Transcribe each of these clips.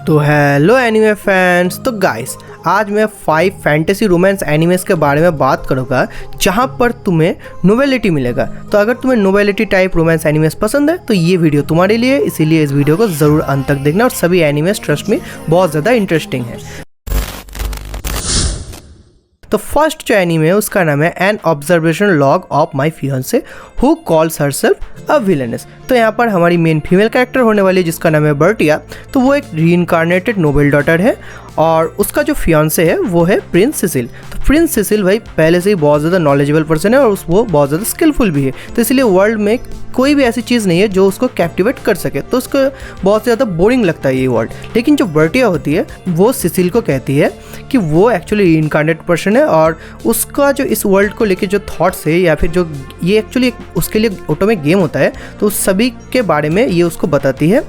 तो hello anime fans. तो guys आज मैं 5 फैंटेसी रोमांस एनिमेस के बारे में बात करूँगा जहाँ पर तुम्हें नोवेलिटी मिलेगा। तो अगर तुम्हें नोवेलिटी टाइप रोमांस एनिमेस पसंद है तो ये वीडियो तुम्हारे लिए, इसीलिए इस वीडियो को ज़रूर अंत तक देखना। और सभी एनिमेस ट्रस्ट में बहुत ज़्यादा इंटरेस्टिंग है। तो फर्स्ट जो एनीमे है उसका नाम है an observation log of my fiancee who calls herself a villainess. तो यहाँ पर हमारी मेन फीमेल कैरेक्टर होने वाली है जिसका नाम है बर्टिया। तो वो एक रीइंकार्नेटेड नोबल डॉटर है और उसका जो फियांसे है वो है प्रिंस सिसिल। तो प्रिंस सिसिल भाई पहले से ही बहुत ज़्यादा नॉलेजेबल पर्सन है और वो बहुत ज़्यादा स्किलफुल भी है। तो इसलिए वर्ल्ड में कोई भी ऐसी चीज़ नहीं है जो उसको कैप्टिवेट कर सके। तो उसको बहुत ज़्यादा बोरिंग लगता है ये वर्ल्ड। लेकिन जो बर्टिया होती है वो सिसिल को कहती है कि वो एक्चुअली रीइंकार्नेटेड पर्सन है और उसका जो इस वर्ल्ड को लेके जो थॉट्स है या फिर जो ये एक्चुअली उसके लिए ऑटोमेटिक गेम होता है तो उस सभी के बारे में ये उसको बताती है।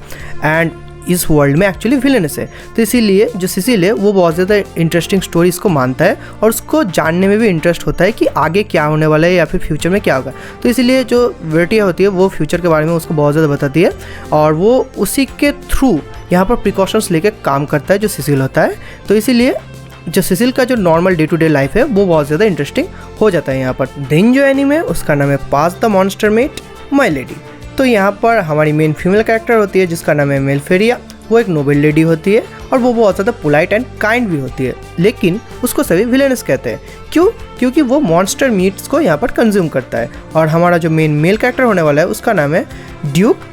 एंड इस वर्ल्ड में एक्चुअली विलेनस है। तो इसीलिए जो सिसिल है वो बहुत ज़्यादा इंटरेस्टिंग स्टोरीज को मानता है और उसको जानने में भी इंटरेस्ट होता है कि आगे क्या होने वाला है या फिर फ्यूचर में क्या होगा। तो इसीलिए जो बर्टिया होती है वो फ्यूचर के बारे में उसको बहुत ज़्यादा बताती है और वो उसी के थ्रू यहाँ पर प्रिकॉशंस लेके काम करता है जो सिसिल होता है। तो इसीलिए जो सिसिल का जो normal day to day life है वो बहुत ज़्यादा इंटरेस्टिंग हो जाता है यहाँ पर। देन जो एनीमे है उसका नाम है pass the monster meat my lady. तो यहाँ पर हमारी मेन फीमेल कैरेक्टर होती है जिसका नाम है मेल्फेरिया। वो एक नोबल लेडी होती है और वो बहुत ज़्यादा पोलाइट एंड काइंड भी होती है, लेकिन उसको सभी विलेनस कहते हैं। क्यों? क्योंकि वो मॉन्स्टर मीट्स को यहाँ पर कंज्यूम करता है। और हमारा जो मेन मेल कैरेक्टर होने वाला है उसका नाम है ड्यूक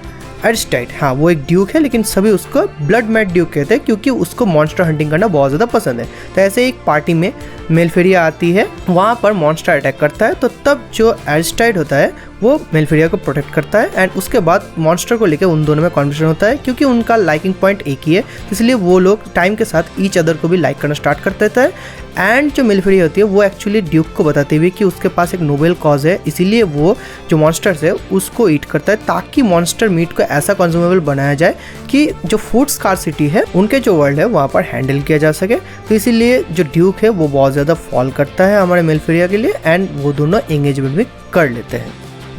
एरिस्टाइड। हाँ, वो एक ड्यूक है लेकिन सभी उसको ब्लड मैड ड्यूक कहते हैं क्योंकि उसको मॉन्स्टर हंटिंग करना बहुत ज़्यादा पसंद है। तो ऐसे एक पार्टी में मेल्फेरिया आती है, वहाँ पर मॉन्स्टर अटैक करता है। तो तब जो एरिस्टाइड होता है वो मेल्फेरिया को प्रोटेक्ट करता है एंड उसके बाद मॉन्स्टर को लेकर उन दोनों में कॉन्वर्सेशन होता है क्योंकि उनका लाइकिंग पॉइंट एक ही है। तो इसलिए वो लोग टाइम के साथ ईच अदर को भी लाइक करना स्टार्ट कर देता है। एंड जो मेल्फेरिया होती है वो एक्चुअली ड्यूक को बताती हुई कि उसके पास एक नोबेल कॉज है, इसीलिए वो जो मॉन्स्टर्स है उसको ईट करता है ताकि मॉन्स्टर मीट को ऐसा कंज्यूमेबल बनाया जाए कि जो फूड स्कार्सिटी है उनके जो वर्ल्ड है वहाँ पर हैंडल किया जा सके। तो इसीलिए जो ड्यूक है वो बहुत ज़्यादा फॉल करता है हमारे मेल्फेरिया के लिए एंड वो दोनों एंगेजमेंट भी कर लेते हैं।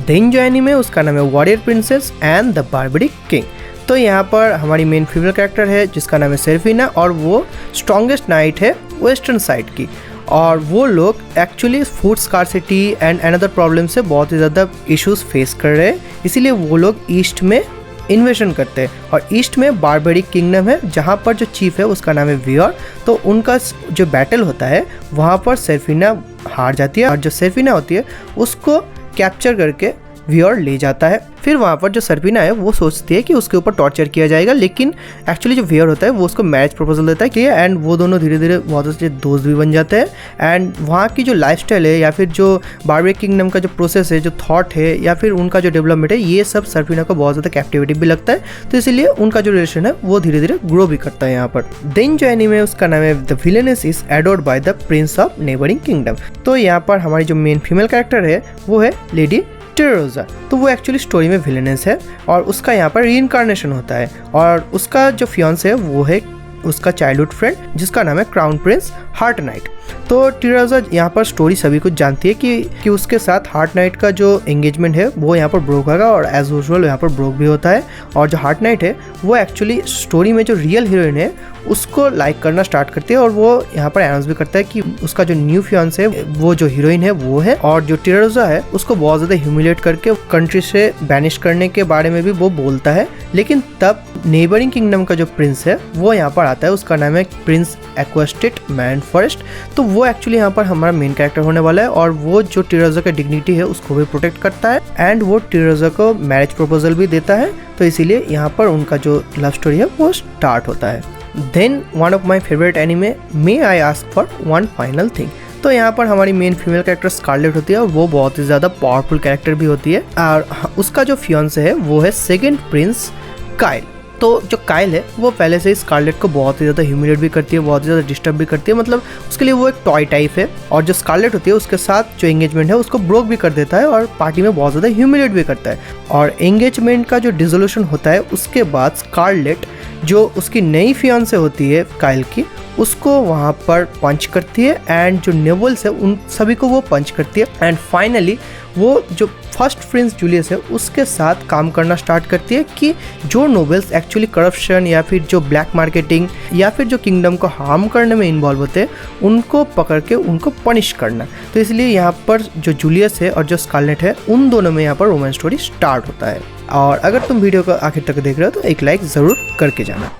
देन जो एनीमे है उसका नाम है warrior princess and the barbaric king. तो यहाँ पर हमारी मेन फीमेल कैरेक्टर है जिसका नाम है सेरेफिना और वो स्ट्रॉन्गेस्ट नाइट है वेस्टर्न साइड की। और वो लोग actually food scarcity and another problem से बहुत ही ज़्यादा इश्यूज फेस कर रहे हैं, इसीलिए वो लोग ईस्ट में इन्वेशन करते हैं। और ईस्ट में बार्बरिक किंगडम है जहाँ पर जो चीफ है उसका नाम है वियर। तो उनका जो बैटल होता है वहाँ पर सेरेफिना हार जाती है और जो सेरेफिना होती है उसको कैप्चर करके वियर ले जाता है। फिर वहाँ पर जो सेरेफिना है वो सोचती है कि उसके ऊपर टॉर्चर किया जाएगा, लेकिन एक्चुअली जो वियर होता है वो उसको मैरिज प्रपोजल देता है कि एंड वो दोनों धीरे धीरे बहुत अच्छे दोस्त भी बन जाते हैं। एंड वहाँ की जो लाइफस्टाइल है या फिर जो बार्बरिक किंगडम का जो प्रोसेस है, जो थॉट है या फिर उनका जो डेवलपमेंट है, ये सब सेरेफिना को बहुत ज़्यादा कैप्टिवेटिव भी लगता है। तो इसीलिए उनका जो रिलेशन है वो धीरे धीरे ग्रो भी करता है यहाँ पर। देन जो एनीमे है उसका नाम है the villainess is adored by the prince of neighbouring kingdom. तो यहाँ पर हमारी जो मेन फीमेल कैरेक्टर है वो है लेडी टेरोजा। तो वो एक्चुअली स्टोरी में विलेनेस है और उसका यहाँ पर रीइंकार्नेशन होता है और उसका जो फियांसे है वो है उसका चाइल्डहुड फ्रेंड जिसका नाम है क्राउन प्रिंस हार्ट नाइट। तो टेरोजा यहाँ पर स्टोरी सभी कुछ जानती है कि उसके साथ हार्ट नाइट का जो एंगेजमेंट है वो यहाँ पर ब्रोक होगा और एज यूजुअल यहाँ पर ब्रोक भी होता है। और जो हार्ट नाइट है वो एक्चुअली स्टोरी में जो रियल हीरोइन है उसको लाइक करना स्टार्ट करती है और वो यहाँ पर अनाउंस भी करता है कि उसका जो न्यू फियांसे है वो जो हीरोइन है वो है। और जो टेरोजा है उसको बहुत ज़्यादा ह्यूमिलेट करके कंट्री से बैनिश करने के बारे में भी वो बोलता है। लेकिन तब नेबरिंग किंगडम का जो प्रिंस है वो यहाँ पर आता है, उसका नाम है प्रिंस एक्वेस्टेड मैन फॉरेस्ट। तो वो एक्चुअली यहाँ पर हमारा मेन कैरेक्टर होने वाला है और वो जो टेरोजा का डिग्निटी है उसको भी प्रोटेक्ट करता है एंड वो टेरोजा को मैरिज प्रपोजल भी देता है। तो इसीलिए यहाँ पर उनका जो लव स्टोरी है वो स्टार्ट होता है। Then one of my favourite anime may I ask for one final thing. तो यहाँ पर हमारी मेन फीमेल कैरेक्टर स्कारलेट होती है और वो बहुत ही ज़्यादा पावरफुल कैरेक्टर भी होती है और उसका जो फियांसे है वो है सेकेंड प्रिंस काइल। तो जो काइल है वो पहले से ही स्कारलेट को बहुत ही ज़्यादा ह्यूमिलेट भी करती है, बहुत ही ज़्यादा डिस्टर्ब भी करती है, मतलब उसके लिए वो एक टॉय टाइप है। और जो स्कारलेट होती है उसके साथ जो एंगेजमेंट है उसको ब्रोक भी कर देता है और पार्टी में बहुत ज़्यादा ह्यूमिलेट भी करता है। और एंगेजमेंट का जो डिसोल्यूशन होता है उसके बाद स्कारलेट जो उसकी नई फियांसे होती है काइल की उसको वहाँ पर पंच करती है एंड जो नेबल्स है उन सभी को वो पंच करती है एंड फाइनली वो जो फर्स्ट प्रिंस जूलियस है उसके साथ काम करना स्टार्ट करती है कि जो नोबल्स एक्चुअली करप्शन या फिर जो ब्लैक मार्केटिंग या फिर जो किंगडम को हार्म करने में इन्वॉल्व होते हैं उनको पकड़ के उनको पनिश करना। तो इसलिए यहाँ पर जो जूलियस है और जो स्कारलेट है उन दोनों में यहाँ पर रोमांस स्टोरी स्टार्ट होता है। और अगर तुम वीडियो को आखिर तक देख रहे हो तो एक लाइक ज़रूर करके जाना।